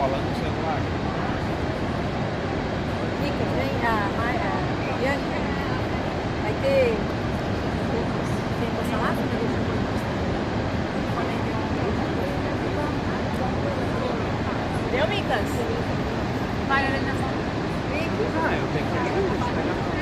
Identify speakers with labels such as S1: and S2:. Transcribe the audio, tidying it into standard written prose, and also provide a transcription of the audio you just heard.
S1: falando no celular.
S2: Micas, vem Bianca. Vai ter. Tem passar lá? Deu, Micas? Vai, olha na mão.
S1: Ah, eu tenho que ir.